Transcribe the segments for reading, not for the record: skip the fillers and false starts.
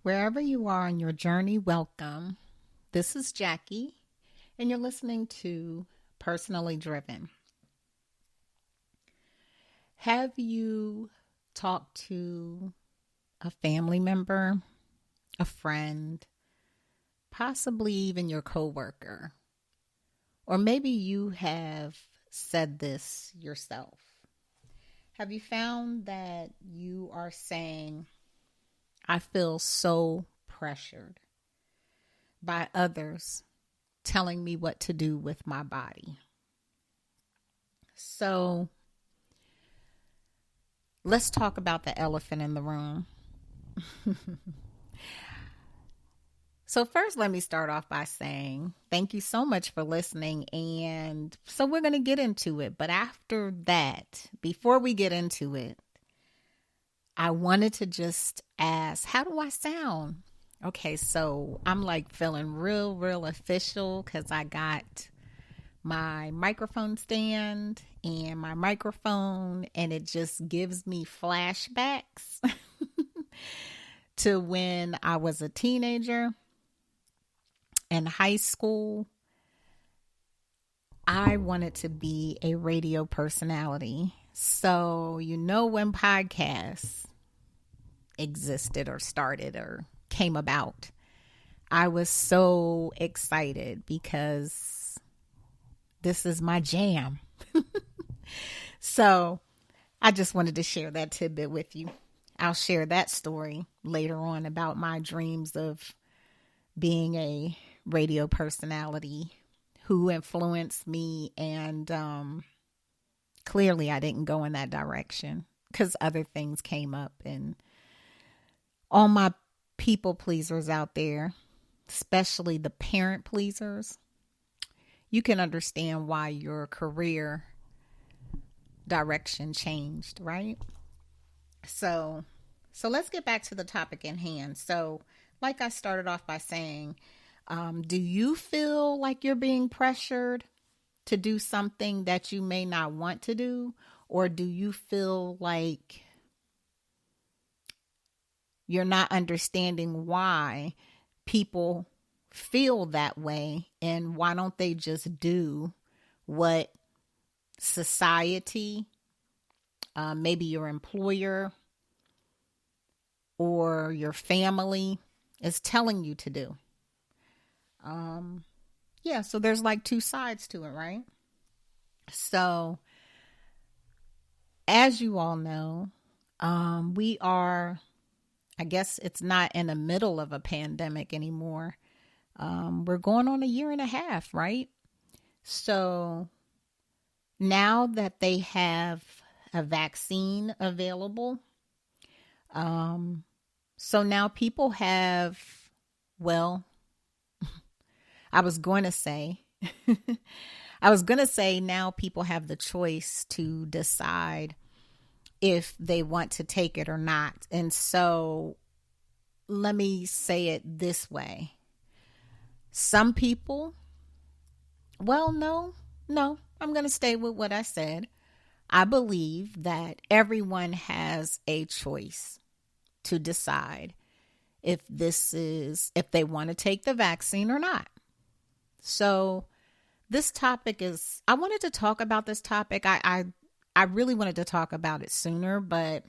Wherever you are on your journey, welcome. This is Jackie, and you're listening to Personally Driven. Have you talked to a family member, a friend, possibly even your coworker? Or maybe you have said this yourself. Have you found that you are saying, I feel so pressured by others telling me what to do with my body? So let's talk about the elephant in the room. So first, let me start off by saying thank you so much for listening. And so we're going to get into it. But after that, before we get into it, I wanted to just ask, how do I sound? Okay, so I'm like feeling real official because I got my microphone stand and my microphone, and it just gives me flashbacks to when I was a teenager in high school. I wanted to be a radio personality. So, when podcasts existed or started or came about, I was so excited because this is my jam. So I just wanted to share that tidbit with you. I'll share that story later on about my dreams of being a radio personality who influenced me. And clearly I didn't go in that direction because other things came up. And all my people pleasers out there, especially the parent pleasers, you can understand why your career direction changed, right? So let's get back to the topic in hand. So like I started off by saying, do you feel like you're being pressured to do something that you may not want to do? Or do you feel like you're not understanding why people feel that way, and why don't they just do what society, maybe your employer or your family is telling you to do? So there's like two sides to it, right? So as you all know, we are, I guess it's not in the middle of a pandemic anymore. We're going on a year and a half, right? So now that they have a vaccine available, so now people have, well, I was going to say now people have the choice to decide if they want to take it or not. And so let me say it this way. Some people, well, no, I'm going to stay with what I said. I believe that everyone has a choice to decide if they want to take the vaccine or not. So this topic is, I wanted to talk about this topic. I really wanted to talk about it sooner, but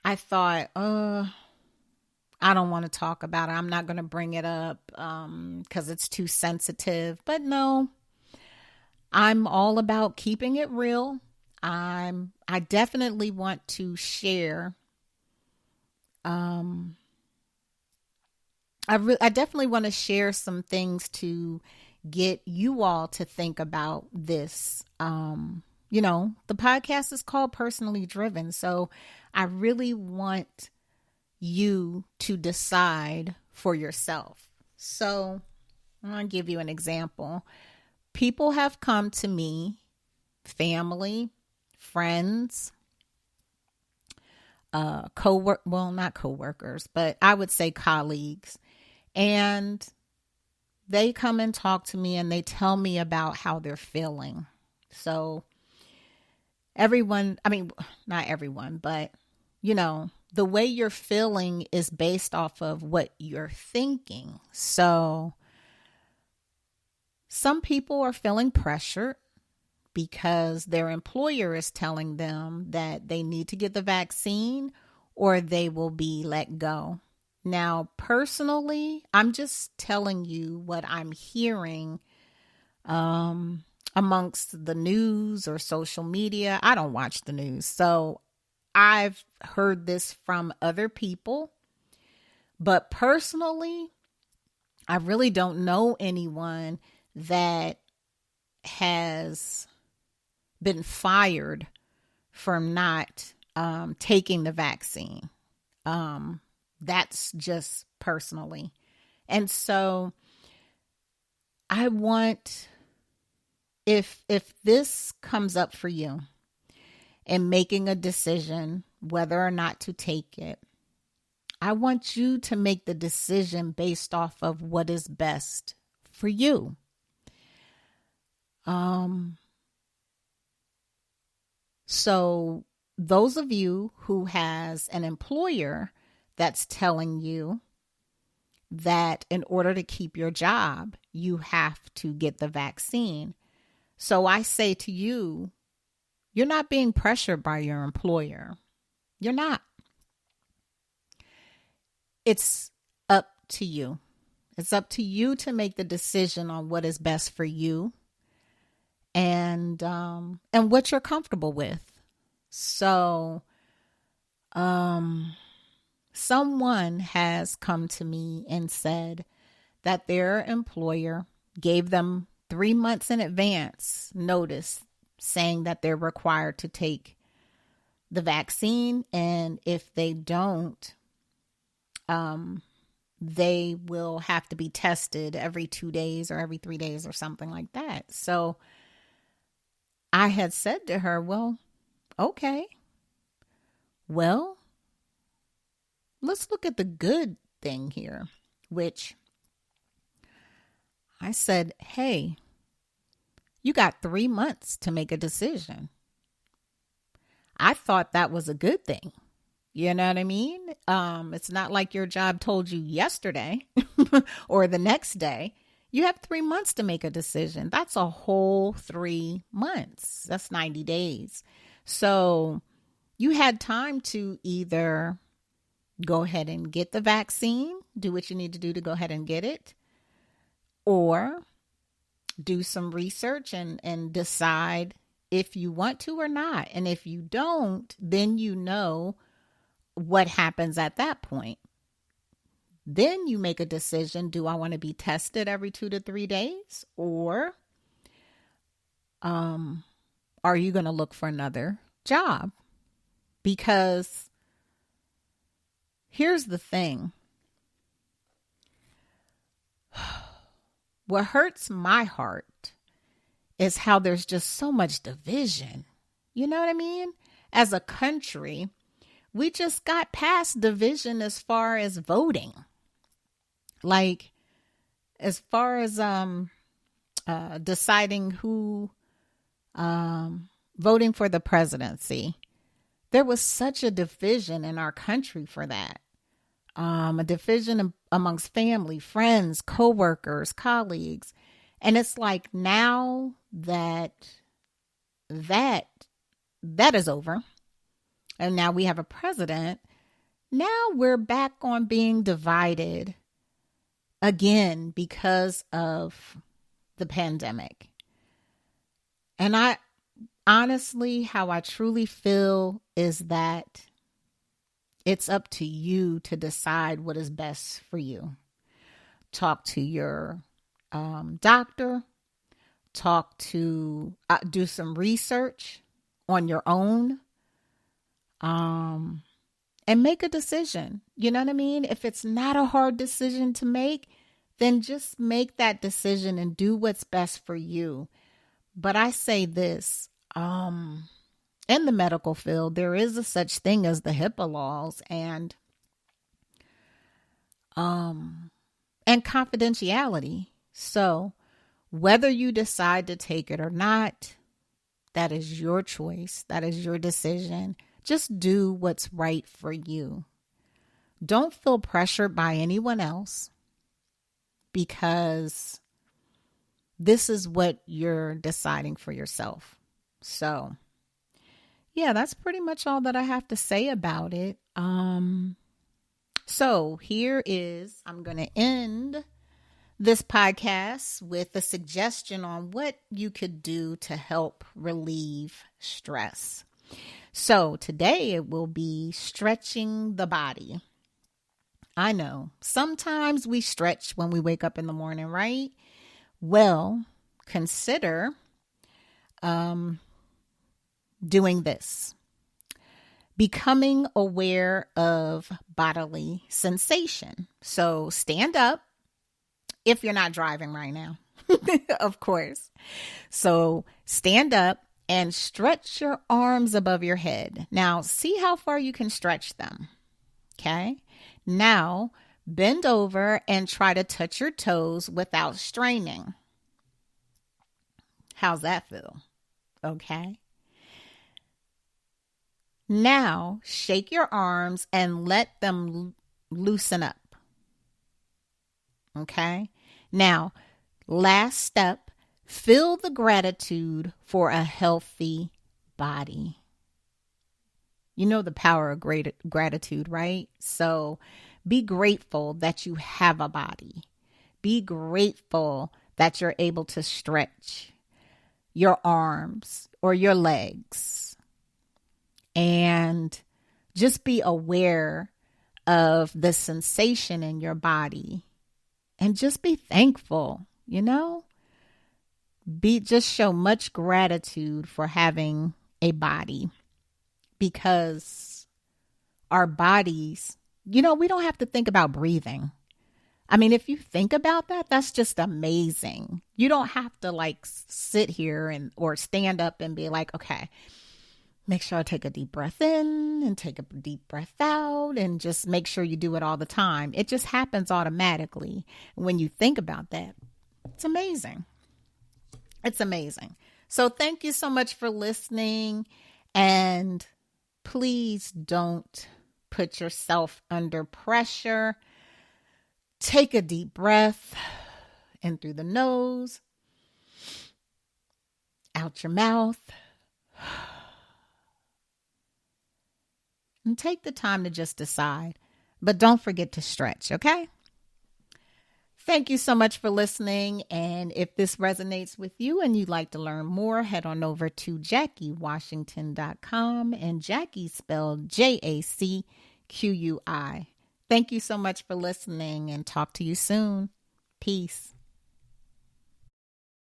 I thought, I don't want to talk about it. I'm not going to bring it up because it's too sensitive. But no, I'm all about keeping it real. I definitely want to share. I definitely want to share some things to get you all to think about this. The podcast is called Personally Driven. So I really want you to decide for yourself. So I'm going to give you an example. People have come to me, family, friends, not coworkers, but I would say colleagues. And they come and talk to me and they tell me about how they're feeling. So not everyone, but the way you're feeling is based off of what you're thinking. So some people are feeling pressured because their employer is telling them that they need to get the vaccine or they will be let go. Now, personally, I'm just telling you what I'm hearing amongst the news or social media. I don't watch the news, so I've heard this from other people. But personally, I really don't know anyone that has been fired from not taking the vaccine. That's just personally. And so I want, if this comes up for you and making a decision whether or not to take it, I want you to make the decision based off of what is best for you. So those of you who has an employer that's telling you that in order to keep your job, you have to get the vaccine. So I say to you, you're not being pressured by your employer. You're not. It's up to you. It's up to you to make the decision on what is best for you and what you're comfortable with. So, someone has come to me and said that their employer gave them 3 months in advance notice saying that they're required to take the vaccine. And if they don't, they will have to be tested every 2 days or every 3 days or something like that. So I had said to her, well, okay, well, let's look at the good thing here, which I said, hey, you got 3 months to make a decision. I thought that was a good thing. You know what I mean? It's not like your job told you yesterday or the next day. You have 3 months to make a decision. That's a whole 3 months. That's 90 days. So you had time to either go ahead and get the vaccine, do what you need to do to go ahead and get it, or do some research and decide if you want to or not. And if you don't, then you know what happens at that point. Then you make a decision. Do I want to be tested every 2 to 3 days? Or are you going to look for another job? Because here's the thing. What hurts my heart is how there's just so much division. You know what I mean? As a country, we just got past division as far as voting. Like, as far as deciding who voting for the presidency, there was such a division in our country for that. A division amongst family, friends, coworkers, colleagues. And it's like now that is over, and now we have a president, now we're back on being divided again because of the pandemic. And I honestly, how I truly feel is that it's up to you to decide what is best for you. Talk to your doctor, do some research on your own, and make a decision. You know what I mean? If it's not a hard decision to make, then just make that decision and do what's best for you. But I say this, in the medical field, there is a such thing as the HIPAA laws and confidentiality. So whether you decide to take it or not, that is your choice. That is your decision. Just do what's right for you. Don't feel pressured by anyone else, because this is what you're deciding for yourself. So, yeah, that's pretty much all that I have to say about it. So I'm going to end this podcast with a suggestion on what you could do to help relieve stress. So today it will be stretching the body. I know sometimes we stretch when we wake up in the morning, right? Well, consider doing this. Becoming aware of bodily sensation. So stand up if you're not driving right now, of course. So stand up and stretch your arms above your head. Now, see how far you can stretch them. Okay. Now, bend over and try to touch your toes without straining. How's that feel? Okay. Now, shake your arms and let them loosen up. Okay. Now, last step, feel the gratitude for a healthy body. You know the power of gratitude, right? So be grateful that you have a body. Be grateful that you're able to stretch your arms or your legs. And just be aware of the sensation in your body. And just be thankful, just show much gratitude for having a body, because our bodies, we don't have to think about breathing. I mean, if you think about that, that's just amazing. You don't have to sit here or stand up and be like, okay, make sure I take a deep breath in and take a deep breath out, and just make sure you do it all the time. It just happens automatically. When you think about that, it's amazing. It's amazing. So thank you so much for listening. And please don't put yourself under pressure. Take a deep breath in through the nose, out your mouth. And take the time to just decide. But don't forget to stretch, okay? Thank you so much for listening. And if this resonates with you and you'd like to learn more, head on over to JackieWashington.com. And Jackie spelled JACQUI. Thank you so much for listening, and talk to you soon. Peace.